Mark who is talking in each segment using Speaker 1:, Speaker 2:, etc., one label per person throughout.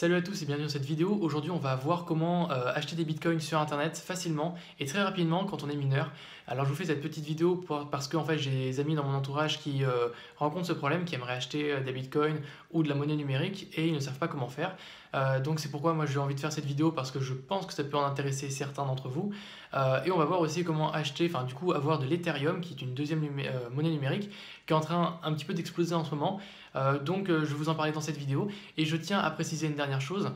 Speaker 1: Salut à tous et bienvenue dans cette vidéo. Aujourd'hui, on va voir comment acheter des bitcoins sur internet facilement et très rapidement quand on est mineur. Alors, je vous fais cette petite vidéo parce que en fait, j'ai des amis dans mon entourage qui rencontrent ce problème, qui aimeraient acheter des bitcoins ou de la monnaie numérique et ils ne savent pas comment faire. Donc, c'est pourquoi moi j'ai envie de faire cette vidéo parce que je pense que ça peut en intéresser certains d'entre vous. Et on va voir aussi comment acheter, enfin, du coup, avoir de l'Ethereum qui est une deuxième monnaie numérique qui est en train un petit peu d'exploser en ce moment. Je vais vous en parler dans cette vidéo. Et je tiens à préciser une dernière chose,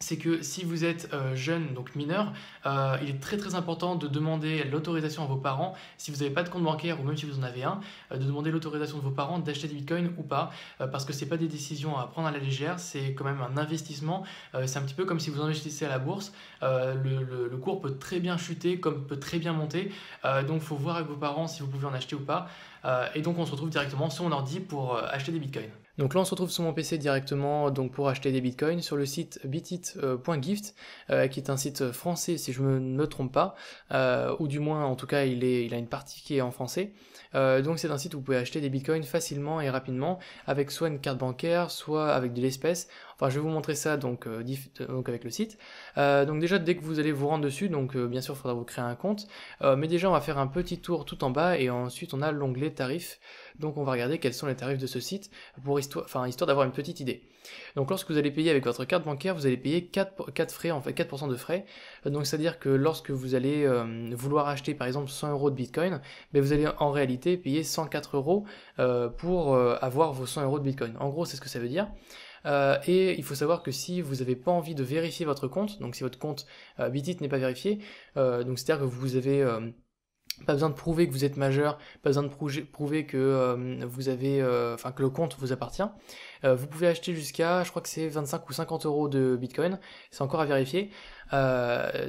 Speaker 1: c'est que si vous êtes jeune, donc mineur, il est très important de demander l'autorisation à vos parents, si vous n'avez pas de compte bancaire ou même si vous en avez un, de demander l'autorisation de vos parents d'acheter des bitcoins ou pas, parce que ce n'est pas des décisions à prendre à la légère, c'est quand même un investissement, c'est un petit peu comme si vous investissez à la bourse, le cours peut très bien chuter comme peut très bien monter, donc il faut voir avec vos parents si vous pouvez en acheter ou pas, et donc on se retrouve directement sur mon ordi pour acheter des bitcoins. Donc là on se retrouve sur mon PC directement donc pour acheter des bitcoins sur le site bitit.gift qui est un site français si je ne me trompe pas, ou du moins en tout cas il a une partie qui est en français. Donc c'est un site où vous pouvez acheter des bitcoins facilement et rapidement avec soit une carte bancaire, soit avec de l'espèce. Enfin je vais vous montrer ça donc avec le site. Donc déjà dès que vous allez vous rendre dessus, donc bien sûr il faudra vous créer un compte, mais déjà on va faire un petit tour tout en bas et ensuite on a l'onglet tarifs. Donc on va regarder quels sont les tarifs de ce site pour histoire d'avoir une petite idée. Donc lorsque vous allez payer avec votre carte bancaire, vous allez payer 4 frais, en fait 4% de frais. Donc c'est-à-dire que lorsque vous allez vouloir acheter par exemple 100 euros de bitcoin, vous allez en réalité payer 104 euros pour avoir vos 100 euros de bitcoin. En gros c'est ce que ça veut dire. Et il faut savoir que si vous n'avez pas envie de vérifier votre compte, donc si votre compte Bitit n'est pas vérifié, donc c'est-à-dire que vous avez pas besoin de prouver que vous êtes majeur, pas besoin de prouver que vous avez, que le compte vous appartient. Vous pouvez acheter jusqu'à, je crois que c'est 25 ou 50 euros de Bitcoin, c'est encore à vérifier,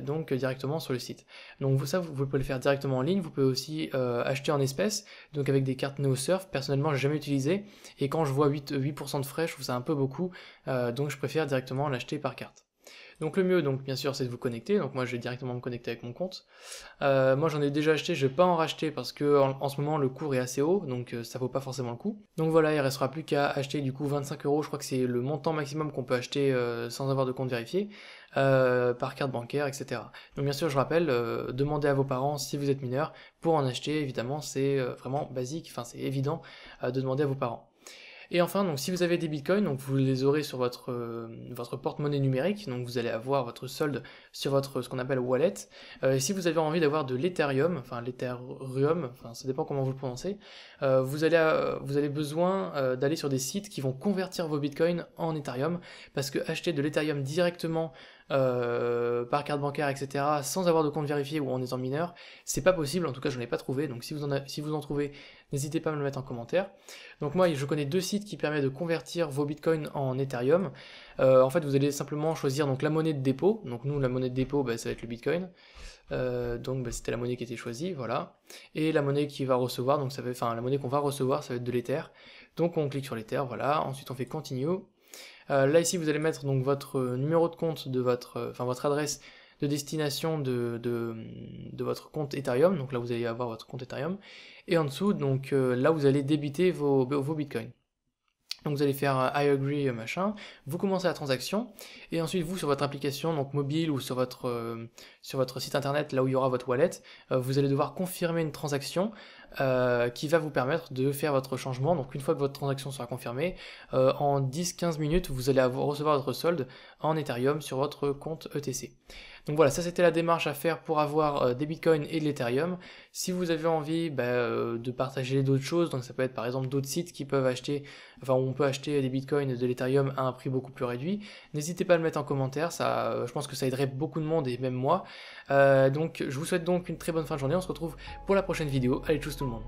Speaker 1: donc directement sur le site. Donc ça, vous pouvez le faire directement en ligne, vous pouvez aussi acheter en espèces, donc avec des cartes NeoSurf, personnellement j'ai jamais utilisé, et quand je vois 8% de frais, je trouve ça un peu beaucoup, donc je préfère directement l'acheter par carte. Donc le mieux, donc bien sûr, c'est de vous connecter. Donc moi, je vais directement me connecter avec mon compte. Moi, j'en ai déjà acheté, je vais pas en racheter parce que en ce moment le cours est assez haut, donc ça vaut pas forcément le coup. Donc voilà, il restera plus qu'à acheter du coup 25 euros. Je crois que c'est le montant maximum qu'on peut acheter sans avoir de compte vérifié, par carte bancaire, etc. Donc bien sûr, je rappelle, demandez à vos parents si vous êtes mineur pour en acheter. Évidemment, c'est vraiment basique. Enfin, c'est évident de demander à vos parents. Et enfin, donc si vous avez des bitcoins, donc vous les aurez sur votre porte-monnaie numérique, donc vous allez avoir votre solde sur ce qu'on appelle wallet. Si vous avez envie d'avoir de l'Ethereum, ça dépend comment vous le prononcez, vous avez besoin d'aller sur des sites qui vont convertir vos bitcoins en Ethereum, parce que acheter de l'Ethereum directement par carte bancaire, etc., sans avoir de compte vérifié ou en étant mineur, c'est pas possible, en tout cas je n'en ai pas trouvé, donc si vous en trouvez, n'hésitez pas à me le mettre en commentaire. Donc moi je connais deux sites qui permettent de convertir vos bitcoins en Ethereum. En fait vous allez simplement choisir donc la monnaie de dépôt, donc nous la monnaie de dépôt ça va être le bitcoin, c'était la monnaie qui était choisie, voilà, et la monnaie qui va recevoir, donc la monnaie qu'on va recevoir ça va être de l'Ether, donc on clique sur l'Ether, voilà, ensuite on fait continue. Là ici vous allez mettre donc votre numéro de compte de votre adresse de destination de votre compte Ethereum, donc là vous allez avoir votre compte Ethereum, et en dessous donc là vous allez débiter vos bitcoins. Donc vous allez faire I agree machin, vous commencez la transaction, et ensuite vous sur votre application donc mobile ou sur votre site internet là où il y aura votre wallet, vous allez devoir confirmer une transaction qui va vous permettre de faire votre changement. Donc une fois que votre transaction sera confirmée, en 10-15 minutes vous allez recevoir votre solde en Ethereum sur votre compte ETC. Donc voilà, ça c'était la démarche à faire pour avoir des bitcoins et de l'Ethereum. Si vous avez envie de partager d'autres choses, donc ça peut être par exemple d'autres sites qui peuvent acheter, où on peut acheter des bitcoins et de l'Ethereum à un prix beaucoup plus réduit, n'hésitez pas à le mettre en commentaire, je pense que ça aiderait beaucoup de monde et même moi. Donc je vous souhaite donc une très bonne fin de journée, on se retrouve pour la prochaine vidéo, allez tchuss tout le monde.